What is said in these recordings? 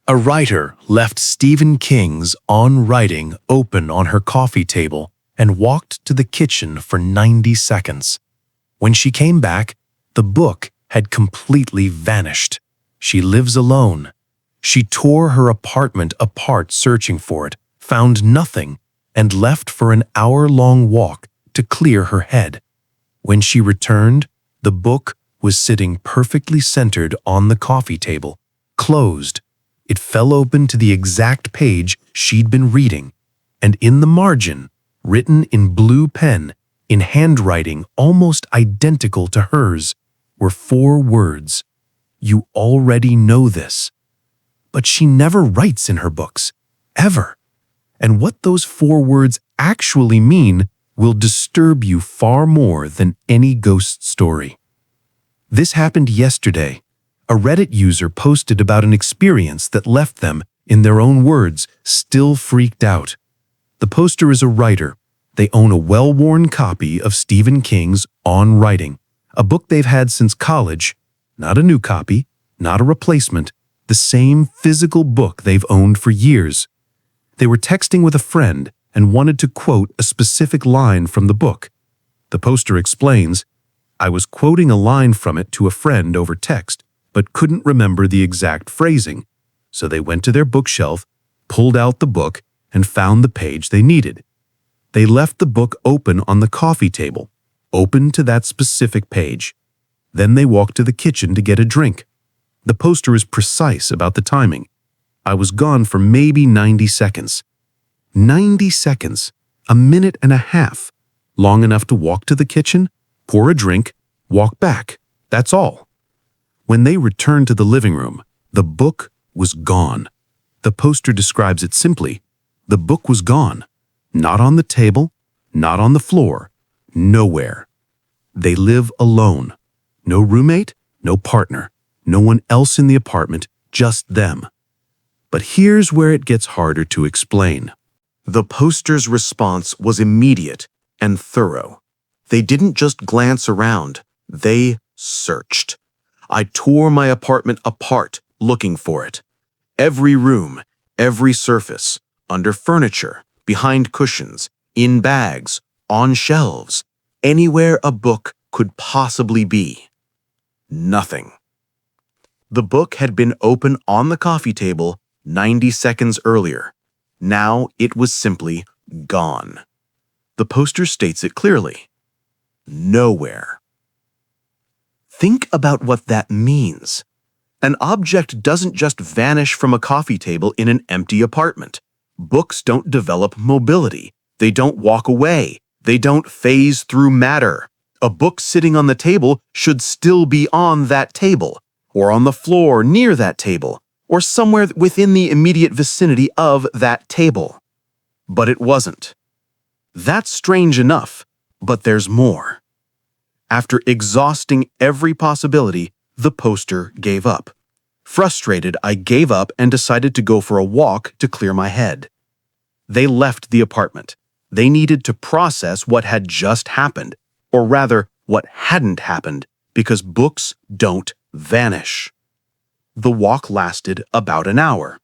A writer left Stephen King's On Writing open on her coffee table and walked to the kitchen for 90 seconds. When she came back, the book had completely vanished. She lives alone. She tore her apartment apart searching for it, found nothing, and left for an hour-long walk to clear her head. When she returned, the book was sitting perfectly centered on the coffee table, closed. It fell open to the exact page she'd been reading, and in the margin, written in blue pen, in handwriting almost identical to hers, were 4 words. "You already know this." But she never writes in her books, ever. And what those 4 words actually mean will disturb you far more than any ghost story. This happened yesterday. A Reddit user posted about an experience that left them, in their own words, still freaked out. The poster is a writer. They own a well-worn copy of Stephen King's On Writing, a book they've had since college, not a new copy, not a replacement, the same physical book they've owned for years. They were texting with a friend and wanted to quote a specific line from the book. The poster explains, "I was quoting a line from it to a friend over text, but couldn't remember the exact phrasing, so they went to their bookshelf, pulled out the book, and found the page they needed. They left the book open on the coffee table, open to that specific page. Then they walked to the kitchen to get a drink. The poster is precise about the timing. I was gone for maybe 90 seconds. 90 seconds, a minute and a half, long enough to walk to the kitchen, pour a drink, walk back. That's all. When they returned to the living room, the book was gone. The poster describes it simply. The book was gone. Not on the table, not on the floor, nowhere. They live alone. No roommate, no partner, no one else in the apartment, just them. But here's where it gets harder to explain. The poster's response was immediate and thorough. They didn't just glance around, they searched. I tore my apartment apart looking for it. Every room, every surface, under furniture, behind cushions, in bags, on shelves, anywhere a book could possibly be. Nothing. The book had been open on the coffee table 90 seconds earlier. Now it was simply gone. The poster states it clearly. Nowhere. Think about what that means. An object doesn't just vanish from a coffee table in an empty apartment. Books don't develop mobility. They don't walk away. They don't phase through matter. A book sitting on the table should still be on that table, or on the floor near that table, or somewhere within the immediate vicinity of that table. But it wasn't. That's strange enough, but there's more. After exhausting every possibility, the poster gave up. Frustrated, I gave up and decided to go for a walk to clear my head. They left the apartment. They needed to process what had just happened, or rather, what hadn't happened, because books don't vanish. The walk lasted about an hour.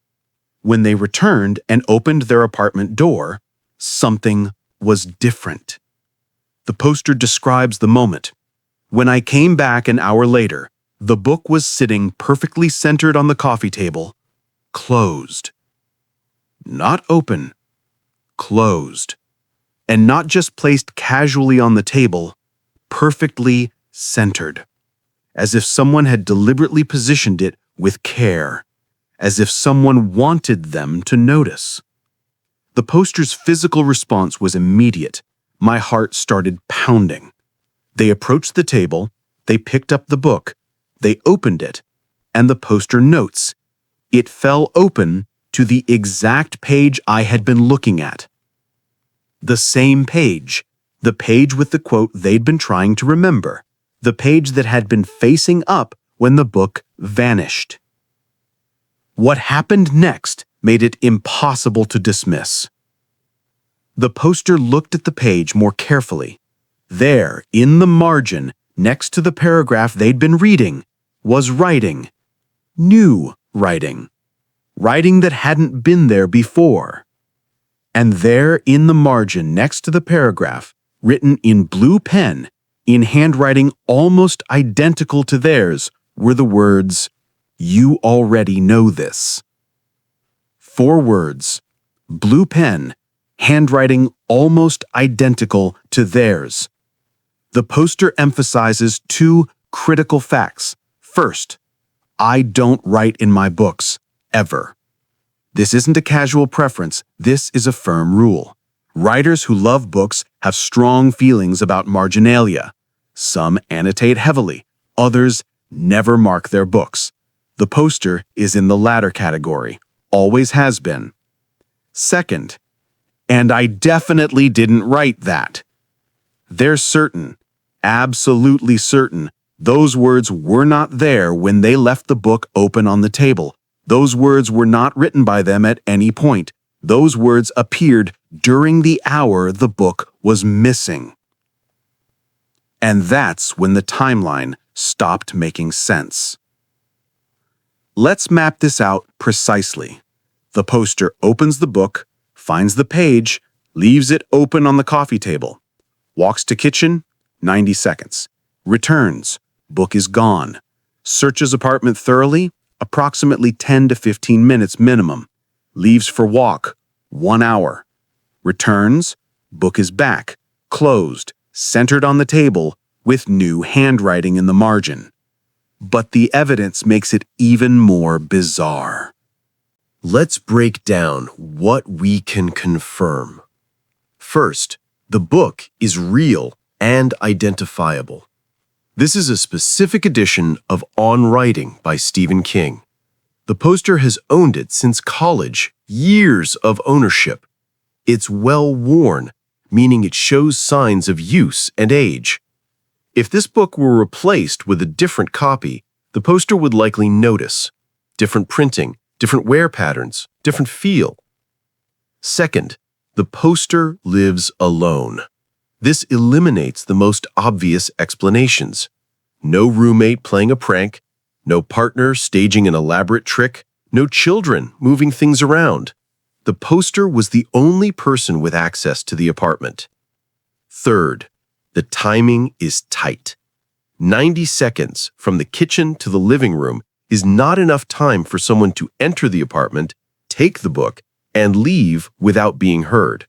When they returned and opened their apartment door, something was different. The poster describes the moment. When I came back an hour later, the book was sitting perfectly centered on the coffee table, closed. Not open, closed. And not just placed casually on the table, perfectly centered. As if someone had deliberately positioned it with care, as if someone wanted them to notice. The poster's physical response was immediate. My heart started pounding. They approached the table, they picked up the book, they opened it, and the poster notes, it fell open to the exact page I had been looking at. The same page, the page with the quote they'd been trying to remember, the page that had been facing up when the book vanished. What happened next made it impossible to dismiss. The poster looked at the page more carefully. There, in the margin, next to the paragraph they'd been reading, was writing. New writing. writing that hadn't been there before. And there in the margin next to the paragraph, written in blue pen, in handwriting almost identical to theirs, were the words, "You already know this." 4 words, blue pen, handwriting almost identical to theirs. The poster emphasizes 2 critical facts. First, I don't write in my books, ever. This isn't a casual preference, this is a firm rule. Writers who love books have strong feelings about marginalia. Some annotate heavily, others never mark their books. The poster is in the latter category, always has been. Second, and I definitely didn't write that. They're certain, absolutely certain, those words were not there when they left the book open on the table. Those words were not written by them at any point. Those words appeared during the hour the book was missing. And that's when the timeline stopped making sense. Let's map this out precisely. The poster opens the book, finds the page, leaves it open on the coffee table. Walks to kitchen, 90 seconds. Returns, book is gone. Searches apartment thoroughly, approximately 10 to 15 minutes minimum. Leaves for walk, 1 hour. Returns, book is back, closed, centered on the table, with new handwriting in the margin. But the evidence makes it even more bizarre. Let's break down what we can confirm. First, the book is real and identifiable. This is a specific edition of On Writing by Stephen King. The poster has owned it since college, years of ownership. It's well worn, meaning it shows signs of use and age. If this book were replaced with a different copy, the poster would likely notice different printing, different wear patterns, different feel. Second, the poster lives alone. This eliminates the most obvious explanations. No roommate playing a prank, no partner staging an elaborate trick, no children moving things around. The poster was the only person with access to the apartment. Third, the timing is tight. 90 seconds from the kitchen to the living room is not enough time for someone to enter the apartment, take the book, and leave without being heard.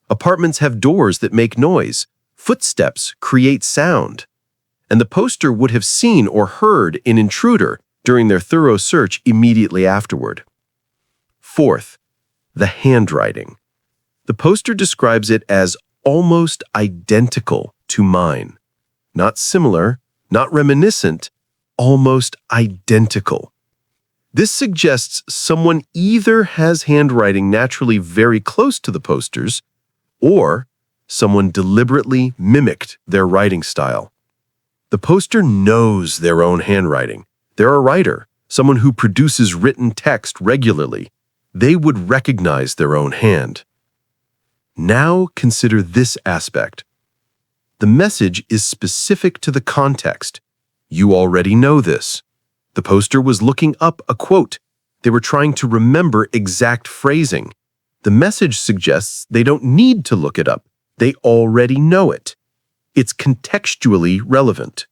Apartments have doors that make noise. Footsteps create sound. And the poster would have seen or heard an intruder during their thorough search immediately afterward. Fourth, the handwriting. The poster describes it as almost identical to mine. Not similar, not reminiscent, almost identical. This suggests someone either has handwriting naturally very close to the poster's, or someone deliberately mimicked their writing style. The poster knows their own handwriting. They're a writer, someone who produces written text regularly. They would recognize their own hand. Now consider this aspect. The message is specific to the context. You already know this. The poster was looking up a quote. They were trying to remember exact phrasing. The message suggests they don't need to look it up. They already know it. It's contextually relevant.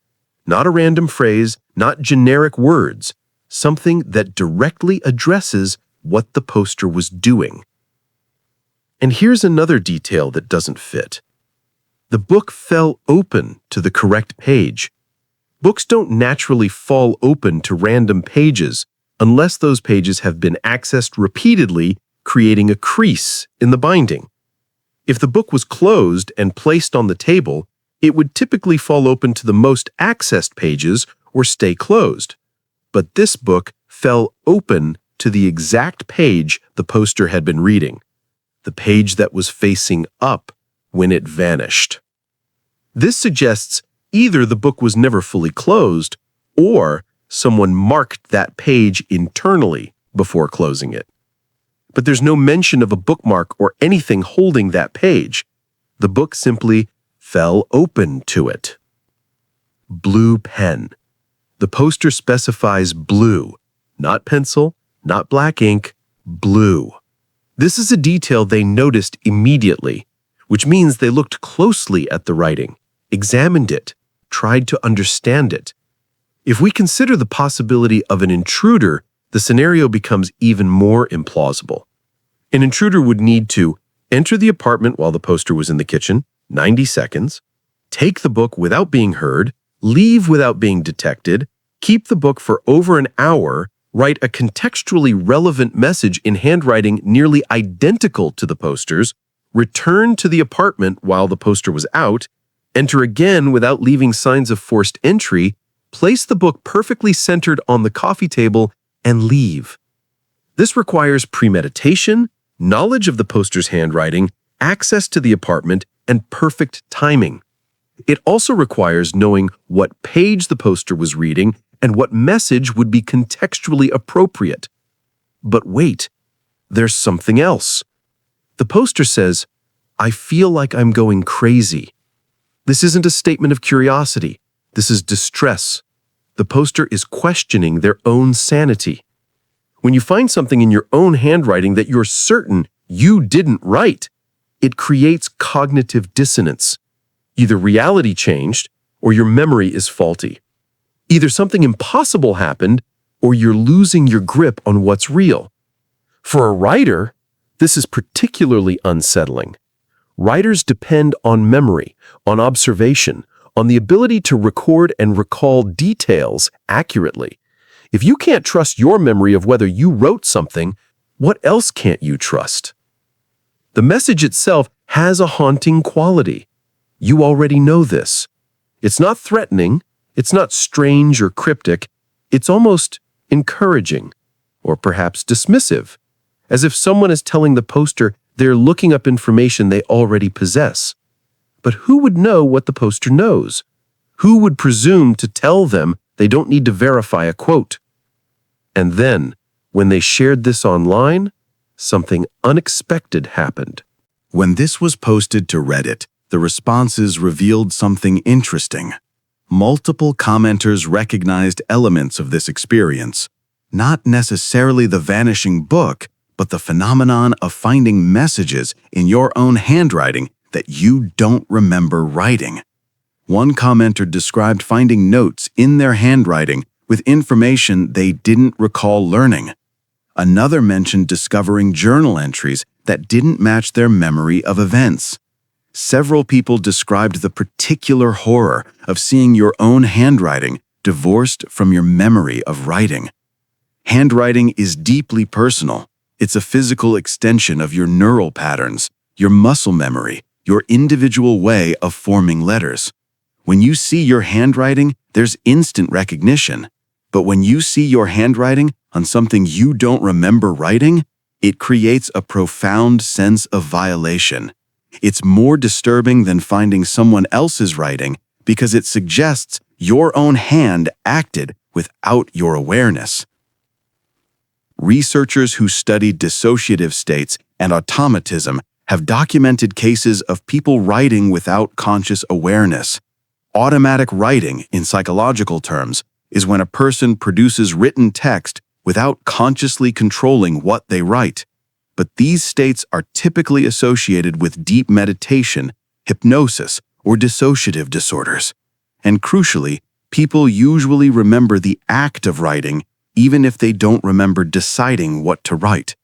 Not a random phrase, not generic words, something that directly addresses what the poster was doing. And here's another detail that doesn't fit. The book fell open to the correct page. Books don't naturally fall open to random pages unless those pages have been accessed repeatedly, creating a crease in the binding. If the book was closed and placed on the table, it would typically fall open to the most accessed pages or stay closed. But this book fell open to the exact page the poster had been reading, the page that was facing up when it vanished. This suggests either the book was never fully closed, or someone marked that page internally before closing it. But there's no mention of a bookmark or anything holding that page. The book simply fell open to it. Blue pen. The poster specifies blue, not pencil, not black ink, blue. This is a detail they noticed immediately, which means they looked closely at the writing, examined it, tried to understand it. If we consider the possibility of an intruder, the scenario becomes even more implausible. An intruder would need to enter the apartment while the poster was in the kitchen, 90 seconds, take the book without being heard, leave without being detected, keep the book for over an hour, write a contextually relevant message in handwriting nearly identical to the poster's, return to the apartment while the poster was out, enter again without leaving signs of forced entry, place the book perfectly centered on the coffee table, and leave. This requires premeditation, knowledge of the poster's handwriting, access to the apartment, and perfect timing. It also requires knowing what page the poster was reading and what message would be contextually appropriate. But wait, there's something else. The poster says, "I feel like I'm going crazy." This isn't a statement of curiosity. This is distress. The poster is questioning their own sanity. When you find something in your own handwriting that you're certain you didn't write, it creates cognitive dissonance. Either reality changed or your memory is faulty. Either something impossible happened or you're losing your grip on what's real. For a writer, this is particularly unsettling. Writers depend on memory, on observation, on the ability to record and recall details accurately. If you can't trust your memory of whether you wrote something, what else can't you trust? The message itself has a haunting quality. You already know this. It's not threatening, it's not strange or cryptic, it's almost encouraging, or perhaps dismissive, as if someone is telling the poster they're looking up information they already possess. But who would know what the poster knows? Who would presume to tell them they don't need to verify a quote? And then, when they shared this online, something unexpected happened. When this was posted to Reddit, the responses revealed something interesting. Multiple commenters recognized elements of this experience, not necessarily the vanishing book, but the phenomenon of finding messages in your own handwriting that you don't remember writing. One commenter described finding notes in their handwriting with information they didn't recall learning. Another mentioned discovering journal entries that didn't match their memory of events. Several people described the particular horror of seeing your own handwriting divorced from your memory of writing. Handwriting is deeply personal. It's a physical extension of your neural patterns, your muscle memory, your individual way of forming letters. When you see your handwriting, there's instant recognition. But when you see your handwriting on something you don't remember writing, it creates a profound sense of violation. It's more disturbing than finding someone else's writing because it suggests your own hand acted without your awareness. Researchers who studied dissociative states and automatism have documented cases of people writing without conscious awareness. Automatic writing, in psychological terms, is when a person produces written text without consciously controlling what they write. But these states are typically associated with deep meditation, hypnosis, or dissociative disorders. And crucially, people usually remember the act of writing even if they don't remember deciding what to write.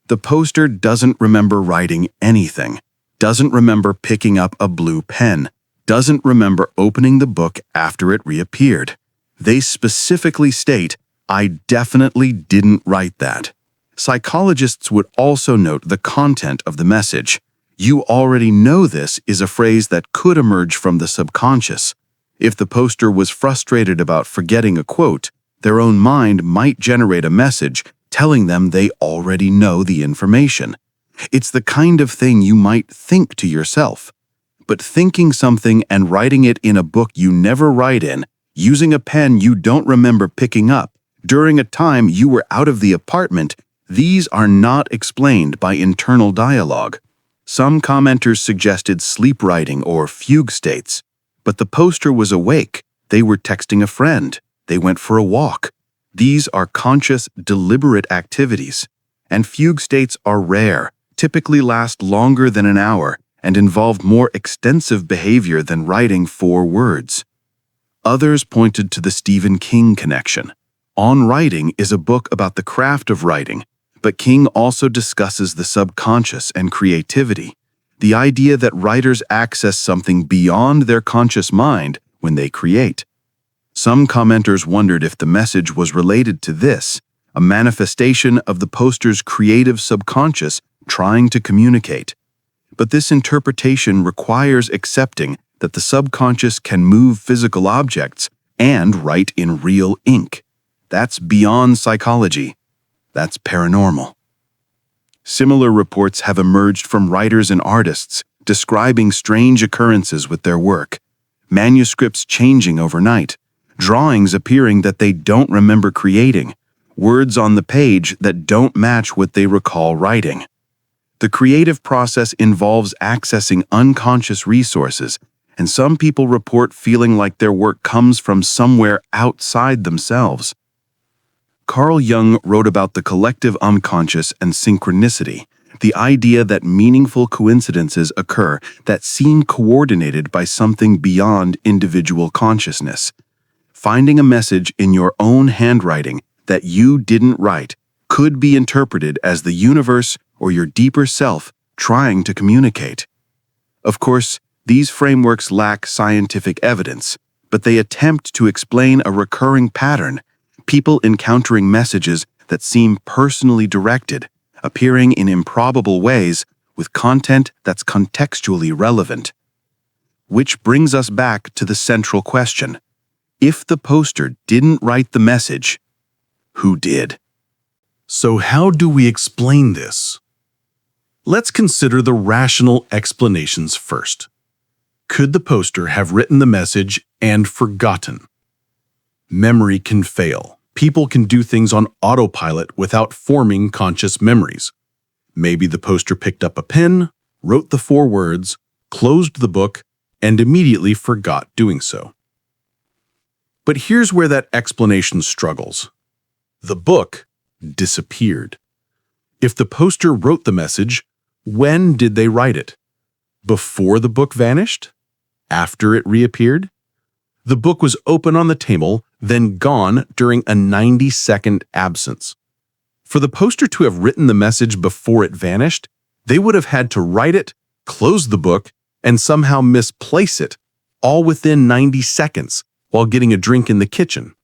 The poster doesn't remember writing anything, doesn't remember picking up a blue pen, doesn't remember opening the book after it reappeared. They specifically state, "I definitely didn't write that." Psychologists would also note the content of the message. "You already know this" is a phrase that could emerge from the subconscious. If the poster was frustrated about forgetting a quote, their own mind might generate a message telling them they already know the information. It's the kind of thing you might think to yourself. But thinking something and writing it in a book you never write in, using a pen you don't remember picking up, during a time you were out of the apartment, these are not explained by internal dialogue. Some commenters suggested sleep writing or fugue states, but the poster was awake. They were texting a friend. They went for a walk. These are conscious, deliberate activities, and fugue states are rare, typically last longer than an hour, and involve more extensive behavior than writing 4 words. Others pointed to the Stephen King connection. On Writing is a book about the craft of writing, but King also discusses the subconscious and creativity, the idea that writers access something beyond their conscious mind when they create. Some commenters wondered if the message was related to this, a manifestation of the poster's creative subconscious trying to communicate. But this interpretation requires accepting that the subconscious can move physical objects and write in real ink. That's beyond psychology. That's paranormal. Similar reports have emerged from writers and artists describing strange occurrences with their work, manuscripts changing overnight, drawings appearing that they don't remember creating, words on the page that don't match what they recall writing. The creative process involves accessing unconscious resources, and some people report feeling like their work comes from somewhere outside themselves. Carl Jung wrote about the collective unconscious and synchronicity, the idea that meaningful coincidences occur that seem coordinated by something beyond individual consciousness. Finding a message in your own handwriting that you didn't write could be interpreted as the universe or your deeper self trying to communicate. Of course, these frameworks lack scientific evidence, but they attempt to explain a recurring pattern, people encountering messages that seem personally directed, appearing in improbable ways with content that's contextually relevant. Which brings us back to the central question. If the poster didn't write the message, who did? So how do we explain this? Let's consider the rational explanations first. Could the poster have written the message and forgotten? Memory can fail. People can do things on autopilot without forming conscious memories. Maybe the poster picked up a pen, wrote the 4 words, closed the book, and immediately forgot doing so. But here's where that explanation struggles. The book disappeared. If the poster wrote the message, when did they write it? Before the book vanished? After it reappeared? The book was open on the table, then gone during a 90-second absence. For the poster to have written the message before it vanished, they would have had to write it, close the book, and somehow misplace it, all within 90 seconds, while getting a drink in the kitchen.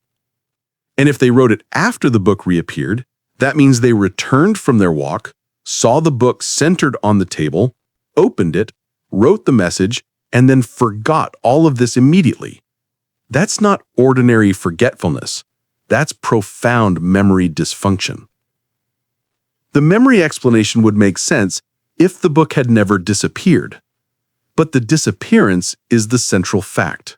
And if they wrote it after the book reappeared, that means they returned from their walk, saw the book centered on the table, opened it, wrote the message, and then forgot all of this immediately. That's not ordinary forgetfulness. That's profound memory dysfunction. The memory explanation would make sense if the book had never disappeared. But the disappearance is the central fact.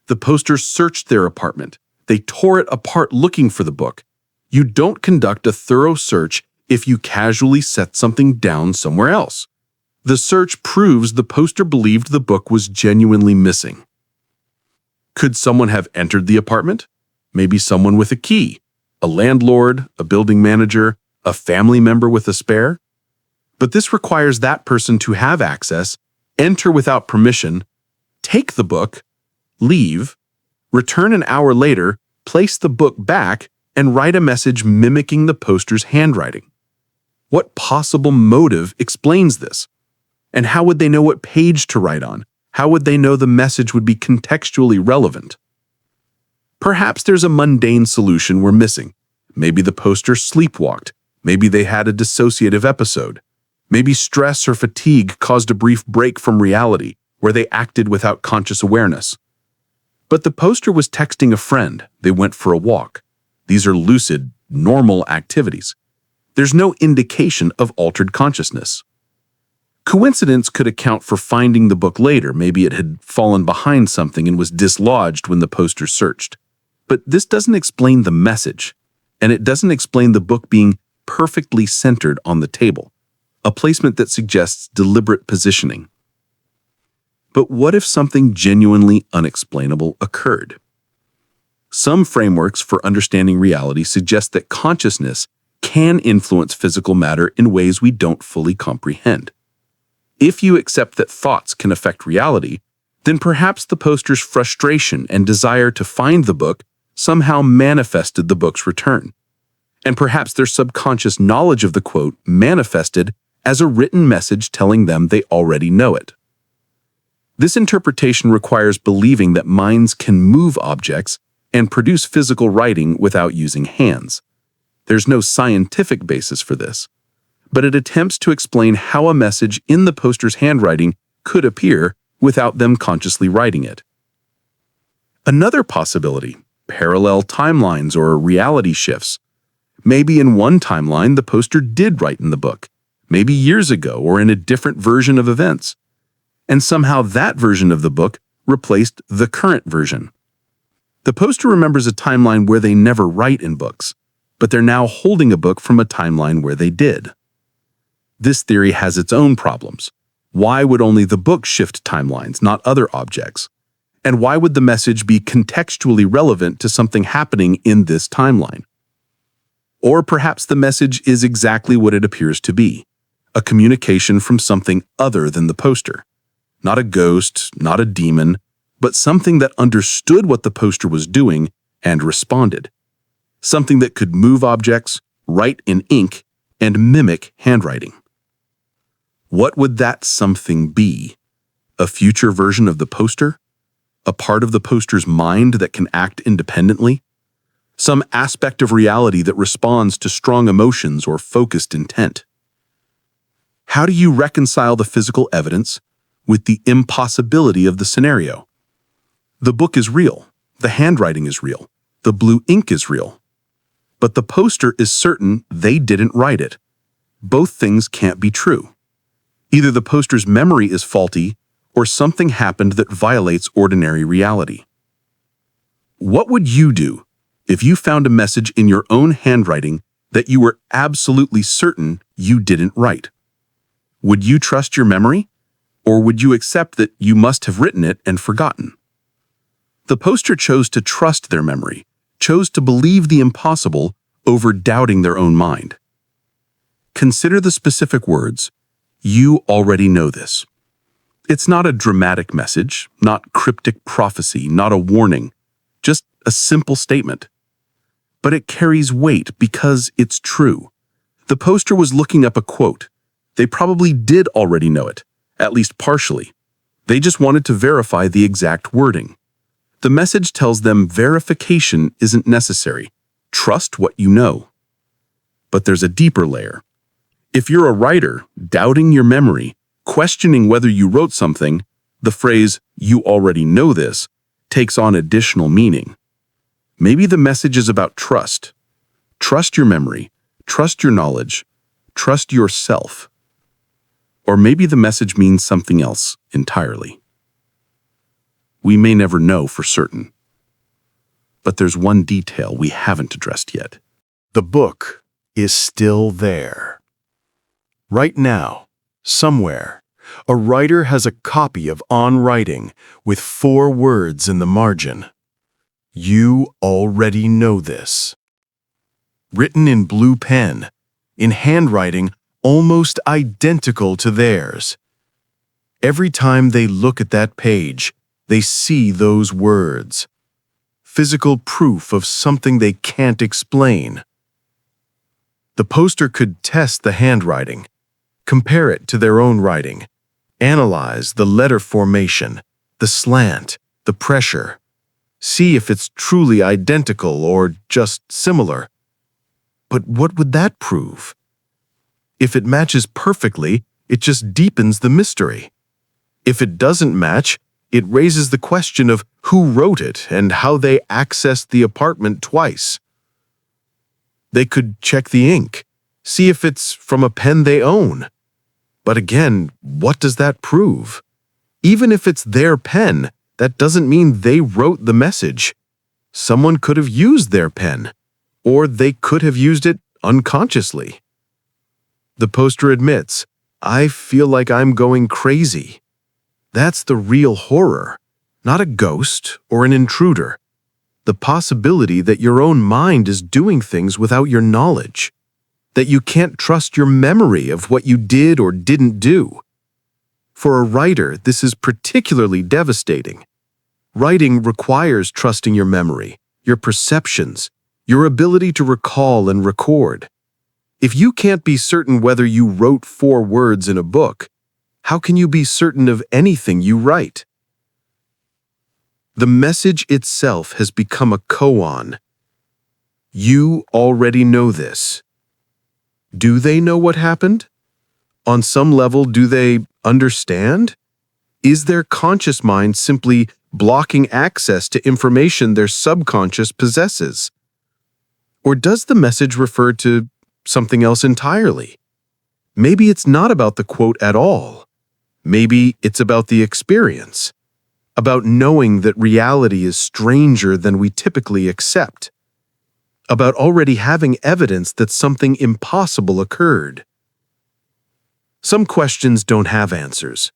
The poster searched their apartment. They tore it apart looking for the book. You don't conduct a thorough search if you casually set something down somewhere else. The search proves the poster believed the book was genuinely missing. Could someone have entered the apartment? Maybe someone with a key, a landlord, a building manager, a family member with a spare. But this requires that person to have access, enter without permission, take the book, leave, return an hour later, place the book back, and write a message mimicking the poster's handwriting. What possible motive explains this? And how would they know what page to write on? How would they know the message would be contextually relevant? Perhaps there's a mundane solution we're missing. Maybe the poster sleepwalked. Maybe they had a dissociative episode. Maybe stress or fatigue caused a brief break from reality, where they acted without conscious awareness. But the poster was texting a friend. They went for a walk. These are lucid, normal activities. There's no indication of altered consciousness. Coincidence could account for finding the book later. Maybe it had fallen behind something and was dislodged when the poster searched. But this doesn't explain the message, and it doesn't explain the book being perfectly centered on the table, a placement that suggests deliberate positioning. But what if something genuinely unexplainable occurred? Some frameworks for understanding reality suggest that consciousness can influence physical matter in ways we don't fully comprehend. If you accept that thoughts can affect reality, then perhaps the poster's frustration and desire to find the book somehow manifested the book's return. And perhaps their subconscious knowledge of the quote manifested as a written message telling them they already know it. This interpretation requires believing that minds can move objects and produce physical writing without using hands. There's no scientific basis for this, but it attempts to explain how a message in the poster's handwriting could appear without them consciously writing it. Another possibility, parallel timelines or reality shifts. Maybe in one timeline the poster did write in the book, maybe years ago or in a different version of events, and somehow that version of the book replaced the current version. The poster remembers a timeline where they never write in books, but they're now holding a book from a timeline where they did. This theory has its own problems. Why would only the book shift timelines, not other objects? And why would the message be contextually relevant to something happening in this timeline? Or perhaps the message is exactly what it appears to be, a communication from something other than the poster. Not a ghost, not a demon, but something that understood what the poster was doing and responded. Something that could move objects, write in ink, and mimic handwriting. What would that something be? A future version of the poster? A part of the poster's mind that can act independently? Some aspect of reality that responds to strong emotions or focused intent? How do you reconcile the physical evidence with the impossibility of the scenario? The book is real, the handwriting is real, the blue ink is real. But the poster is certain they didn't write it. Both things can't be true. Either the poster's memory is faulty, or something happened that violates ordinary reality. What would you do if you found a message in your own handwriting that you were absolutely certain you didn't write? Would you trust your memory, or would you accept that you must have written it and forgotten? The poster chose to trust their memory, chose to believe the impossible over doubting their own mind. Consider the specific words, "You already know this." It's not a dramatic message, not cryptic prophecy, not a warning, just a simple statement. But it carries weight because it's true. The poster was looking up a quote. They probably did already know it, at least partially. They just wanted to verify the exact wording. The message tells them verification isn't necessary. Trust what you know. But there's a deeper layer. If you're a writer, doubting your memory, questioning whether you wrote something, the phrase, "you already know this," takes on additional meaning. Maybe the message is about trust. Trust your memory, trust your knowledge, trust yourself. Or maybe the message means something else entirely. We may never know for certain. But there's one detail we haven't addressed yet. The book is still there. Right now, somewhere, a writer has a copy of On Writing with 4 words in the margin. You already know this. Written in blue pen, in handwriting almost identical to theirs. Every time they look at that page, they see those words. Physical proof of something they can't explain. The poster could test the handwriting, compare it to their own writing, analyze the letter formation, the slant, the pressure, see if it's truly identical or just similar. But what would that prove? If it matches perfectly, it just deepens the mystery. If it doesn't match, it raises the question of who wrote it and how they accessed the apartment twice. They could check the ink, see if it's from a pen they own. But again, what does that prove? Even if it's their pen, that doesn't mean they wrote the message. Someone could have used their pen, or they could have used it unconsciously. The poster admits, "I feel like I'm going crazy." That's the real horror, not a ghost or an intruder. The possibility that your own mind is doing things without your knowledge, that you can't trust your memory of what you did or didn't do. For a writer, this is particularly devastating. Writing requires trusting your memory, your perceptions, your ability to recall and record. If you can't be certain whether you wrote 4 words in a book, how can you be certain of anything you write? The message itself has become a koan. You already know this. Do they know what happened? On some level, do they understand? Is their conscious mind simply blocking access to information their subconscious possesses? Or does the message refer to something else entirely? Maybe it's not about the quote at all. Maybe it's about the experience, about knowing that reality is stranger than we typically accept, about already having evidence that something impossible occurred. Some questions don't have answers.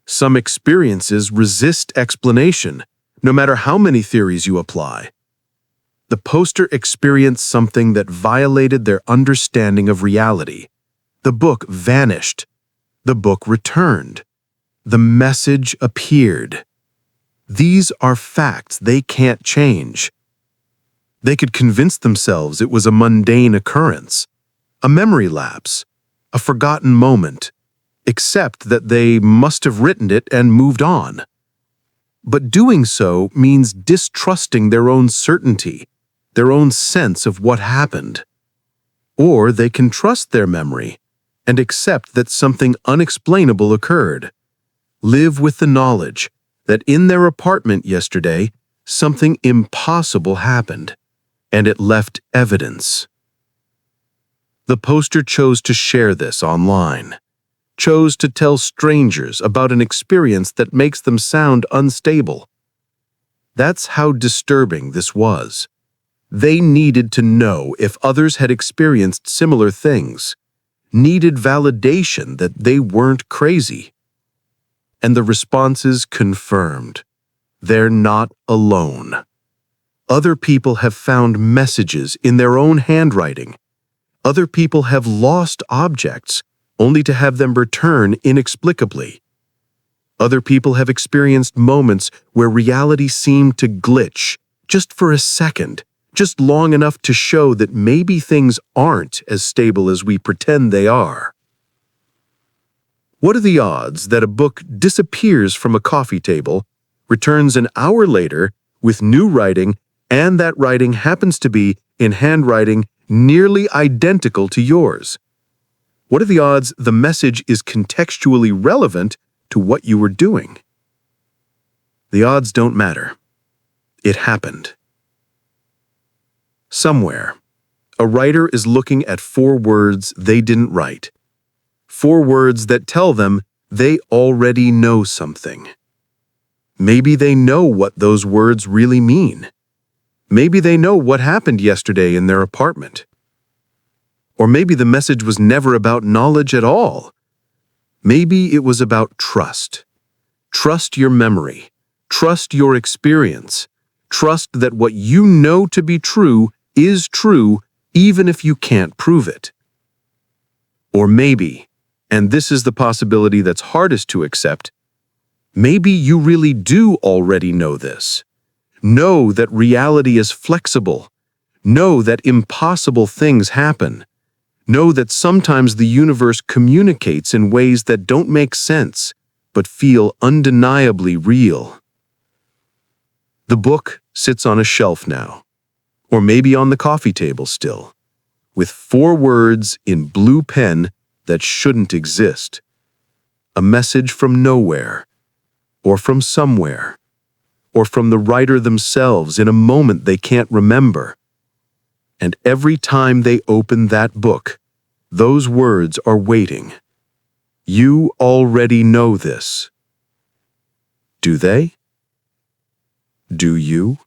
Some experiences resist explanation, no matter how many theories you apply. The poster experienced something that violated their understanding of reality. The book vanished. The book returned. The message appeared. These are facts they can't change. They could convince themselves it was a mundane occurrence, a memory lapse, a forgotten moment, except that they must have written it and moved on. But doing so means distrusting their own certainty, their own sense of what happened. Or they can trust their memory and accept that something unexplainable occurred. Live with the knowledge that in their apartment yesterday, something impossible happened, and it left evidence. The poster chose to share this online, chose to tell strangers about an experience that makes them sound unstable. That's how disturbing this was. They needed to know if others had experienced similar things, needed validation that they weren't crazy. And the responses confirmed. They're not alone. Other people have found messages in their own handwriting. Other people have lost objects only to have them return inexplicably. Other people have experienced moments where reality seemed to glitch just for a second, just long enough to show that maybe things aren't as stable as we pretend they are. What are the odds that a book disappears from a coffee table, returns an hour later with new writing, and that writing happens to be in handwriting nearly identical to yours? What are the odds the message is contextually relevant to what you were doing? The odds don't matter. It happened. Somewhere, a writer is looking at 4 words they didn't write. 4 words that tell them they already know something. Maybe they know what those words really mean. Maybe they know what happened yesterday in their apartment. Or maybe the message was never about knowledge at all. Maybe it was about trust. Trust your memory. Trust your experience. Trust that what you know to be true is true even if you can't prove it. Or maybe, and this is the possibility that's hardest to accept, maybe you really do already know this. Know that reality is flexible. Know that impossible things happen. Know that sometimes the universe communicates in ways that don't make sense, but feel undeniably real. The book sits on a shelf now, or maybe on the coffee table still, with 4 words in blue pen that shouldn't exist. A message from nowhere, or from somewhere, or from the writer themselves in a moment they can't remember. And every time they open that book, those words are waiting. You already know this. Do they? Do you?